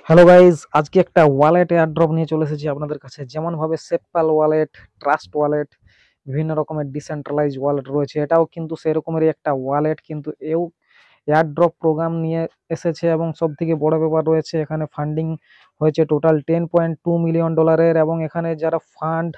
Hello guys, আজকে একটা wallet airdrop নিয়ে চলে এসেছি আপনাদের কাছে। যেমন ভাবে সেপপাল ওয়ালেট, ট্রাস্ট ওয়ালেট, বিভিন্ন রকমের ডিসেন্ট্রালাইজ ওয়ালেট রয়েছে, এটাও কিন্তু সেরকমেরই একটা ওয়ালেট। কিন্তু এও এয়ারড্রপ প্রোগ্রাম নিয়ে এসেছে এবং সব থেকে বড় ব্যাপার রয়েছে, এখানে ফান্ডিং হয়েছে টোটাল $10.2 মিলিয়ন। এবং এখানে যারা ফান্ড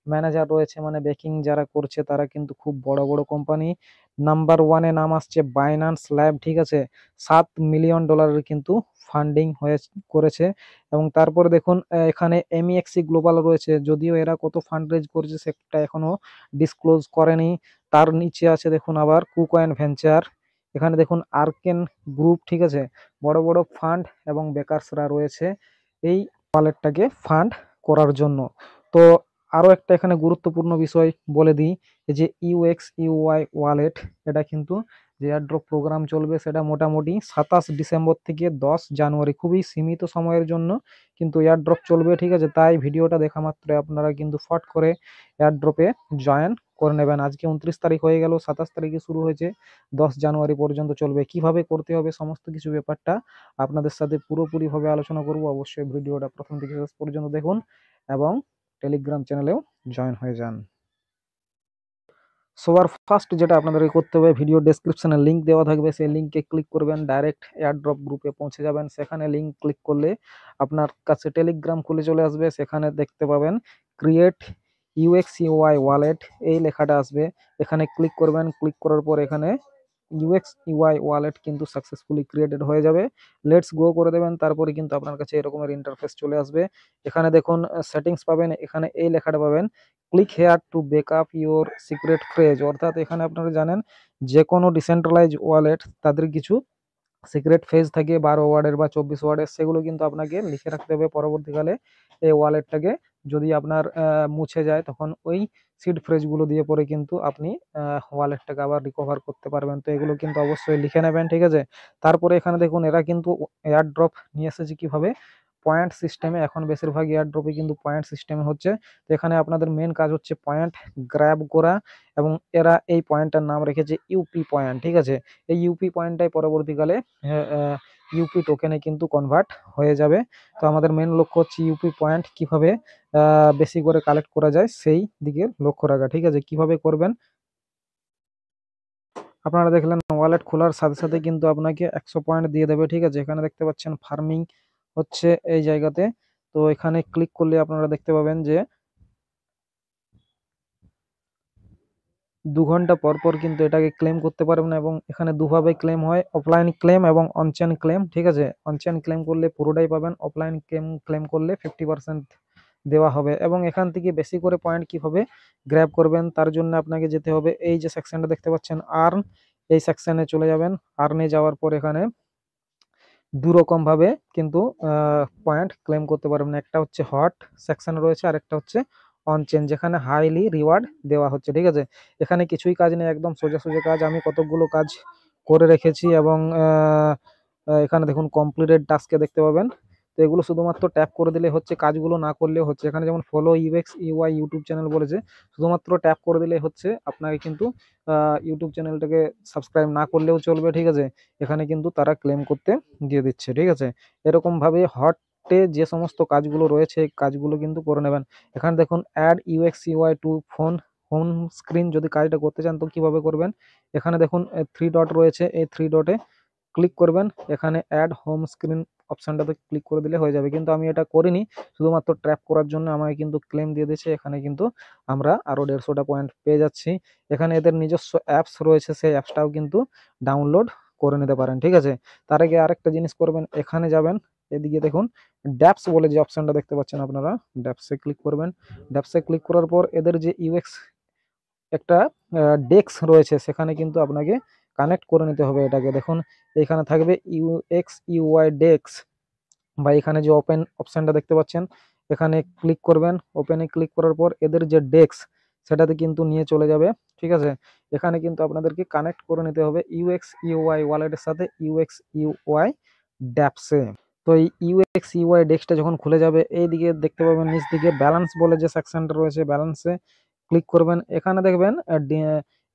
ম্যানেজার রয়েছে, মানে বেকিং যারা করছে, তারা কিন্তু খুব বড় বড় কোম্পানি। নাম্বার ওয়ানে নাম আসছে বাইন্যান্স ল্যাব, ঠিক আছে। $7 মিলিয়ন কিন্তু ফান্ডিং হয়ে করেছে। এবং তারপরে দেখুন এখানে এমইএক্সি গ্লোবাল রয়েছে, যদিও এরা কত ফান্ড রেজ করেছে সেটা এখনো ডিসক্লোজ করেনি। তার নিচে আছে দেখুন আবার কুকয়েন ভেঞ্চার, এখানে দেখুন আর্কেন গ্রুপ, ঠিক আছে। বড় বড় ফান্ড এবং বেকারসরা রয়েছে এই ওয়ালেটটাকে ফান্ড করার জন্য। তো আরো একটা এখানে গুরুত্বপূর্ণ বিষয় বলে দিই, এই যে ইউএক্স ইউআই ওয়ালেট, এটা কিন্তু যে এয়ারড্রপ প্রোগ্রাম চলবে সেটা মোটামুটি 27 ডিসেম্বর থেকে 10 জানুয়ারি, খুবই সীমিত সময়ের জন্য কিন্তু এয়ারড্রপ চলবে, ঠিক আছে। তাই ভিডিওটা দেখা মাত্র আপনারা কিন্তু ফট করে এয়ারড্রপে জয়েন করে নেবেন। আজকে 29 তারিখ হয়ে গেল, 27 তারিখে শুরু হয়েছে, 10 জানুয়ারি পর্যন্ত চলবে। কিভাবে করতে হবে সমস্ত কিছু ব্যাপারটা আপনাদের সাথে পুরোপুরিভাবে আলোচনা করব। অবশ্যই ভিডিওটা প্রথম থেকে শেষ পর্যন্ত দেখুন এবং টেলিগ্রাম চ্যানেলেও জয়েন হয়ে যান। সবার ফার্স্ট যেটা আপনাদেরকে করতে হবে, ভিডিও ডেসক্রিপশনে লিঙ্ক দেওয়া থাকবে, সেই লিঙ্কে ক্লিক করবেন, ডাইরেক্ট এয়ারড্রপ গ্রুপে পৌঁছে যাবেন। সেখানে লিঙ্ক ক্লিক করলে আপনার কাছে টেলিগ্রাম খুলে চলে আসবে। সেখানে দেখতে পাবেন ক্রিয়েট ইউএক্স ইউআই ওয়ালেট, এই লেখাটা আসবে। এখানে ক্লিক করবেন, ক্লিক করার পর এখানে ইউএক্স ইউআই ওয়ালেট কিন্তু সাকসেসফুলি ক্রিয়েটেড হয়ে যাবে। লেটস গো করে দেবেন, তারপরে কিন্তু আপনার কাছে এরকমের ইন্টারফেস চলে আসবে। এখানে দেখুন সেটিংস পাবেন, এখানে এই লেখাটা পাবেন, click here two backup your secret phrase. অর্থাৎ এখানে আপনারা জানেন যে কোনো ডিসেন্ট্রালাইজ ওয়ালেট তাদের কিছু সিক্রেট ফেজ থাকে 12 ওয়ার্ডের বা 24 ওয়ার্ডের, সেগুলো কিন্তু আপনাকে লিখে রাখতে হবে। পরবর্তীকালে এই ওয়ালেটটাকে যদি আপনার মুছে যায়, তখন ওই সিড ফ্রেজগুলো দিয়ে পরে কিন্তু আপনি ওয়ালেটটাকে আবার রিকভার করতে পারবেন। তো এগুলো কিন্তু অবশ্যই লিখে নেবেন, ঠিক আছে। তারপরে এখানে দেখুন এরা কিন্তু এয়ারড্রপ নিয়ে এসেছে কিভাবে, পয়েন্ট সিস্টেমে। এখন বেশিরভাগ এয়ারড্রপে কিন্তু পয়েন্ট সিস্টেমে হচ্ছে। তো এখানে আপনাদের মেন কাজ হচ্ছে পয়েন্ট গ্র্যাব করা, এবং এরা এই পয়েন্টটার নাম রেখেছে ইউপি পয়েন্ট, ঠিক আছে। এই ইউপি পয়েন্টটাই পরবর্তীকালে ইউপি টোকেনে কিন্তু কনভার্ট হয়ে যাবে। তো আমাদের মেন লক্ষ্য হচ্ছে ইউপি পয়েন্ট কিভাবে বেশি করে কালেক্ট করা যায় সেই দিকে লক্ষ্য রাখা, ঠিক আছে। কিভাবে করবেন, আপনারা দেখলেন ওয়ালেট খোলার সাথে সাথে কিন্তু আপনাকে 100 পয়েন্ট দিয়ে দেবে, ঠিক আছে। এখানে দেখতে পাচ্ছেন ফার্মিং হচ্ছে এই জায়গাতে। তো এখানে ক্লিক করলে আপনারা দেখতে পাবেন যে 2 ঘন্টা পর পর কিন্তু এটাকে ক্লেম করতে পারবেন। এবং এখানে দুভাবে ক্লেম হয়, অফলাইন ক্লেম এবং অনচেন ক্লেম, ঠিক আছে। অনচেন ক্লেম করলে পুরোটাই পাবেন, অফলাইন ক্লেম করলে 50% দেওয়া হবে। এবং এখান থেকে বেশি করে পয়েন্ট কিভাবে গ্র্যাব করবেন, তার জন্য আপনাকে যেতে হবে এই যে সেকশনটা দেখতে পাচ্ছেন আর্ন, এই সেকশনে চলে যাবেন। আর্নে যাওয়ার পর এখানে দুরকম ভাবে কিন্তু পয়েন্ট ক্লেম করতে পারবেন। একটা হচ্ছে হট সেকশন রয়েছে, আর একটা হচ্ছে অন চেন, যেখানে হাইলি রিওয়ার্ড দেওয়া হচ্ছে, ঠিক আছে। এখানে কিছুই কাজ নেই, একদম সোজা সোজা কাজ। আমি কতগুলো কাজ করে রেখেছি এবং এখানে দেখুন কমপ্লিটেড টাস্কে দেখতে পাবেন। তো এগুলো শুধুমাত্র ট্যাপ করে দিলে হচ্ছে, কাজগুলো না করলেও হচ্ছে। এখানে যেমন follow UX UI YouTube channel বলেছে, শুধুমাত্র ট্যাপ করে দিলে হচ্ছে। আপনাকে কিন্তু ইউটিউব চ্যানেলটাকে সাবস্ক্রাইব না করলেও চলবে, ঠিক আছে। এখানে কিন্তু তারা ক্লেম করতে দিয়ে দিচ্ছে, ঠিক আছে। এরকম ভাবে হটে যে সমস্ত কাজগুলো রয়েছে এই কাজগুলো কিন্তু করে নেবেন। এখানে দেখুন add UX UI to phone home screen, যদি কাজটা করতে চান তো কিভাবে করবেন। এখানে দেখুন 3 ডট রয়েছে, এই 3 ডটে ক্লিক করবেন। এখানে অ্যাড হোম স্ক্রিন অপশনটাতে ক্লিক করে দিলে হয়ে যাবে, কিন্তু আমি এটা করিনি, শুধুমাত্র ট্র্যাপ করার জন্য আমাকে কিন্তু ক্লেম দিয়ে দিয়েছে। এখানে কিন্তু আমরা আরো 150টা পয়েন্ট পেয়ে যাচ্ছি। এখানে এদের নিজস্ব অ্যাপস রয়েছে, সেই অ্যাপসটাও কিন্তু ডাউনলোড করে নিতে পারেন, ঠিক আছে। তার আগে আরেকটা জিনিস করবেন, এখানে যাবেন, এদিকে দেখুন ড্যাপস বলে যে অপশনটা দেখতে পাচ্ছেন আপনারা, ড্যাপসে ক্লিক করবেন। ড্যাপসে ক্লিক করার পর এদের যে ইউএক্স একটা ডেক্স রয়েছে, সেখানে কিন্তু আপনাকে কানেক্ট করে নিতে হবে এটাকে। দেখুন এখানে থাকবে ইউএক্স ইউআই ডেক্স, বা এখানে যে ওপেন অপশনটা দেখতে পাচ্ছেন, এখানে ক্লিক করবেন। ওপেনে ক্লিক করার পর এদের যে ডেক্স সেটাতে কিন্তু নিয়ে চলে যাবে, ঠিক আছে। এখানে কিন্তু আপনাদেরকে কানেক্ট করে নিতে হবে ইউএক্স ইউআই ওয়ালেটের সাথে ইউএক্স ইউআই ড্যাপসে। তো এই ইউএক্স ইউআই ডেস্কটা যখন খুলে যাবে, এইদিকে দেখতে পাবেন নিচ দিকে ব্যালেন্স বলে যে সেকশনটা রয়েছে, ব্যালেন্সে ক্লিক করবেন। এখানে দেখবেন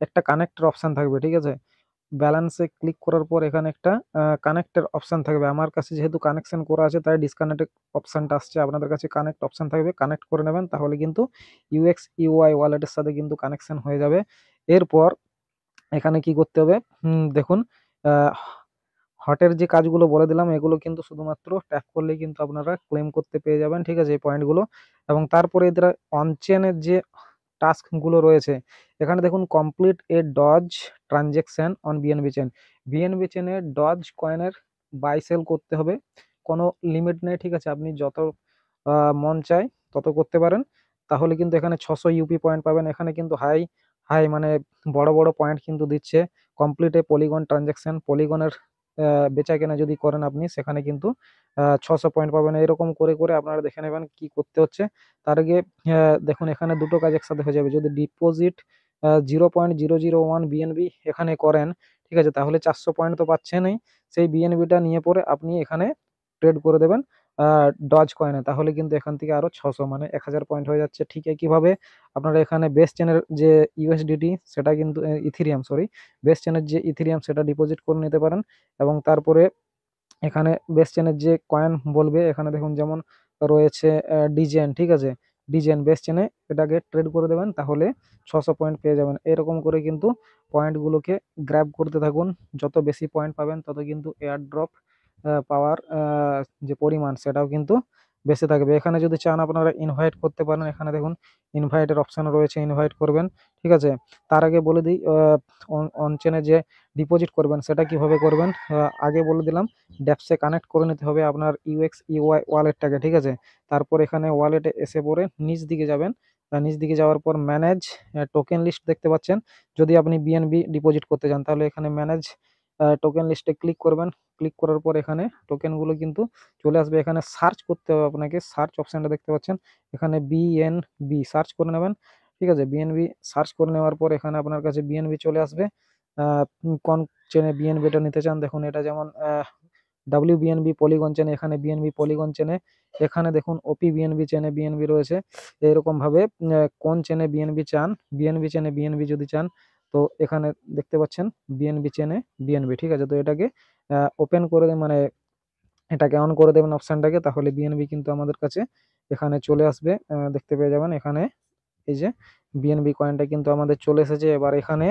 একটা কানেক্টর অপশন থাকবে, ঠিক আছে। ব্যালেন্সে ক্লিক করার পর এখানে একটা কানেক্টের অপশন থাকবে। আমার কাছে যেহেতু কানেকশন করা আছে তাই ডিসকানেক্টেড অপশনটা আসছে। আপনাদের কাছে কানেক্ট অপশন থাকবে, কানেক্ট করে নেবেন, তাহলে কিন্তু ইউএক্স ইউআই ওয়ালেটের সাথে কিন্তু কানেকশন হয়ে যাবে। এরপর এখানে কি করতে হবে, দেখুন হটের যে কাজগুলো বলে দিলাম এগুলো কিন্তু শুধুমাত্র ট্যাপ করলেই কিন্তু আপনারা ক্লেম করতে পেয়ে যাবেন, ঠিক আছে, এই পয়েন্টগুলো। এবং তারপরে এদের অনচেনের যে টাস্কগুলো রয়েছে, এখানে দেখুন complete a Doge transaction on BNB chain. BNB চেনে ডজ কয়েনের বাই সেল করতে হবে, কোনো লিমিট নেই, ঠিক আছে, আপনি যত মন চায় তত করতে পারেন। তাহলে কিন্তু এখানে 600 ইউপি পয়েন্ট পাবেন। এখানে কিন্তু হাই হাই মানে বড় বড় পয়েন্ট কিন্তু দিচ্ছে। কমপ্লিট এ পলিগন ট্রানজেকশন, পলিগনের বেচা কেনা যদি করেন আপনি, সেখানে কিন্তু 600 পয়েন্ট পাবেন। এরকম করে করে আপনারা দেখে নেবেন কি করতে হচ্ছে। তার আগে দেখুন এখানে দুটো কাজ একসাথে হয়ে যাবে। যদি ডিপোজিট 0.001 বিএনবি এখানে করেন, ঠিক আছে, তাহলে 400 পয়েন্ট তো পাচ্ছেনই। সেই বিএনবিটা নিয়ে পরে আপনি এখানে ট্রেড করে দেবেন ডজ কয়েনে, তাহলে কিন্তু এখান থেকে আরো 600 মানে 1000 পয়েন্ট হয়ে যাচ্ছে। ঠিক একইভাবে আপনারা এখানে বেস চেনের যে ইউএসডিটি সেটা কিন্তু ইথিরিয়াম সরি বেস চেনের যে ইথিরিয়াম সেটা ডিপোজিট করে নিতে পারেন। এবং তারপরে এখানে বেস চেনের যে কয়েন বলবে, এখানে দেখুন যেমন রয়েছে ডিজেন, ঠিক আছে, ডিজেন বেস চেনে এটাকে ট্রেড করে দেবেন, তাহলে 600 পয়েন্ট পেয়ে যাবেন। এরকম করে কিন্তু পয়েন্টগুলোকে গ্র্যাব করতে থাকুন। যত বেশি পয়েন্ট পাবেন তত কিন্তু এয়ার ড্রপ পাওয়ার যে পরিমাণ সেটাও কিন্তু বেশি থাকবে। এখানে যদি চান আপনারা ইনভাইট করতে পারেন। এখানে দেখুন ইনভাইটের অপশন রয়েছে, ইনভাইট করবেন, ঠিক আছে। তার আগে বলে দিই অনচেনে যে ডিপোজিট করবেন সেটা কিভাবে করবেন। আগে বলে দিলাম ড্যাপসে কানেক্ট করে নিতে হবে আপনার ইউএক্স ইউআই ওয়ালেটটাকে, ঠিক আছে। তারপর এখানে ওয়ালেটে এসে পরে নিচ দিকে যাবেন। নিচ দিকে যাওয়ার পর ম্যানেজ টোকেন লিস্ট দেখতে পাচ্ছেন। যদি আপনি বিএনবি ডিপোজিট করতে চান তাহলে এখানে ম্যানেজ টোকেন লিস্টে ক্লিক করবেন। ক্লিক করার পর এখানে টোকেনগুলো কিন্তু চলে আসবে। এখানে সার্চ করতে হবে আপনাকে, সার্চ অপশনটা দেখতে পাচ্ছেন, এখানে বিএনবি সার্চ করে নেবেন, ঠিক আছে। বিএনবি সার্চ করে নেওয়ার পর এখানে আপনার কাছে বিএনবি চলে আসবে। কোন চেনে বিএনবিটা নিতে চান, দেখুন এটা যেমন বিএনবি পলিগন চেনে, এখানে বিএনবি পলিগন চেনে, এখানে দেখুন ওপি বিএনবি চেনে বিএনবি রয়েছে। এরকম ভাবে কোন চেনে বিএনবি চান, বিএনবি চেনে বিএনবি যদি চান তো এখানে দেখতে পাচ্ছেন বিএনবি চেনে বিএনবি, ঠিক আছে। তো এটাকে ওপেন করে মানে এটাকে অন করে দেবেন অপশনটাকে, তাহলে বিএনবি কিন্তু আমাদের কাছে এখানে চলে আসবে। দেখতে পেয়ে যাবেন এখানে এই যে বিএনবি কয়েনটা কিন্তু আমাদের চলে এসেছে। এবার এখানে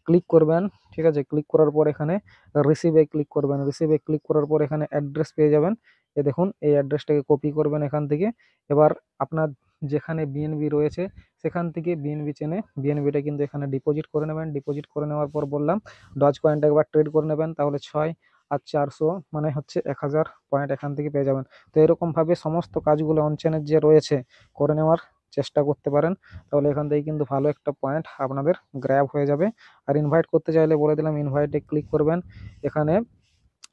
ক্লিক করবেন, ঠিক আছে। ক্লিক করার পর এখানে রিসিভে ক্লিক করবেন। রিসিভে ক্লিক করার পর এখানে অ্যাড্রেস পেয়ে যাবেন। এ দেখুন এই অ্যাড্রেসটাকে কপি করবেন এখান থেকে। এবার আপনার যেখানে বিএনবি রয়েছে সেখান থেকে বিএনবি চেনে বিএনবিটা কিন্তু এখানে ডিপোজিট করে নেবেন। ডিপোজিট করে নেওয়ার পর বললাম ডজ কয়েনটা একবার ট্রেড করে নেবেন, তাহলে 6 আর 400 মানে হচ্ছে 1000 পয়েন্ট এখান থেকে পেয়ে যাবেন। তো এরকমভাবে সমস্ত কাজগুলো অনচেনের যে রয়েছে করে নেওয়ার চেষ্টা করতে পারেন, তাহলে এখান থেকে কিন্তু ভালো একটা পয়েন্ট আপনাদের গ্র্যাব হয়ে যাবে। আর ইনভাইট করতে চাইলে বলে দিলাম ইনভাইটে ক্লিক করবেন। এখানে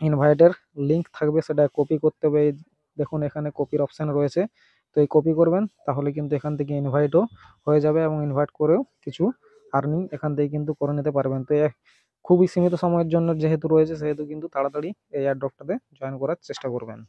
ইনভাইটের লিঙ্ক থাকবে, সেটা কপি করতে হবে। এই দেখুন এখানে কপির অপশন রয়েছে, তো এই কপি করবেন, তাহলে কিন্তু এখান থেকে ইনভাইটও হয়ে যাবে এবং ইনভাইট করেও কিছু আর্নিং এখান থেকে কিন্তু করে নিতে পারবেন। তো খুবই সীমিত সময়ের জন্য যেহেতু রয়েছে সেহেতু কিন্তু তাড়াতাড়ি এই এয়ারড্রপটাতে জয়েন করার চেষ্টা করবেন।